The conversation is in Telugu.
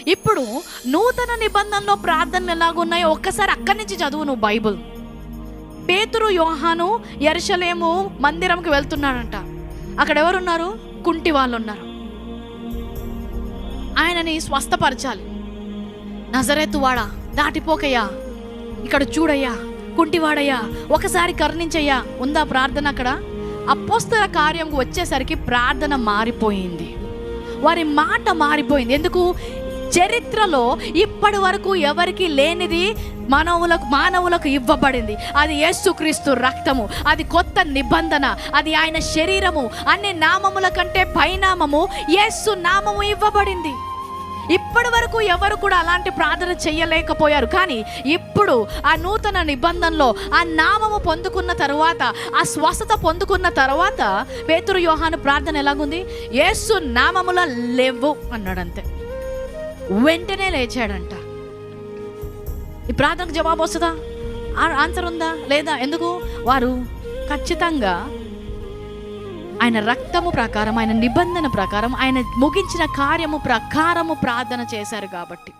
ఇప్పుడు నూతన నిబంధనలో ప్రార్థనలు ఎలాగున్నాయో ఒక్కసారి అక్కడి నుంచి చదువు నువ్వు బైబుల్. పేతురు యోహాను యెరూషలేము మందిరంకి వెళ్తున్నాడంట. అక్కడ ఎవరున్నారు? కుంటి వాళ్ళు ఉన్నారు. ఆయనని స్వస్థపరచాలి. నజరేతు వాడా, దాటిపోకయ్యా, ఇక్కడ చూడయ్యా, కుంటివాడయ్యా, ఒకసారి కరుణించయ్యా. ఉందా ప్రార్థన అక్కడ? అపోస్తల కార్యంకు వచ్చేసరికి ప్రార్థన మారిపోయింది, వారి మాట మారిపోయింది. ఎందుకు? చరిత్రలో ఇప్పటి వరకు ఎవరికి లేనిది మానవులకు ఇవ్వబడింది. అది యేసుక్రీస్తు రక్తము, అది కొత్త నిబంధన, అది ఆయన శరీరము. అన్ని నామముల కంటే పైనామము యేసు నామము ఇవ్వబడింది. ఇప్పటి వరకు ఎవరు కూడా అలాంటి ప్రార్థన చేయలేకపోయారు. కానీ ఇప్పుడు ఆ నూతన నిబంధనలో ఆ నామము పొందుకున్న తర్వాత, ఆ స్వస్థత పొందుకున్న తర్వాత పేతురు యోహాను ప్రార్థన ఎలాగుంది? యేసు నామములో లేవు అన్నాడంతే. వెంటనే లేచాడంట. ఈ ప్రార్థనకు జవాబు వస్తుందా? ఆన్సర్ ఉందా లేదా? ఎందుకు? వారు ఖచ్చితంగా ఆయన రక్తము ప్రకారం, ఆయన నిబంధన ప్రకారం, ఆయన ముగించిన కార్యము ప్రకారము ప్రార్థన చేశారు కాబట్టి.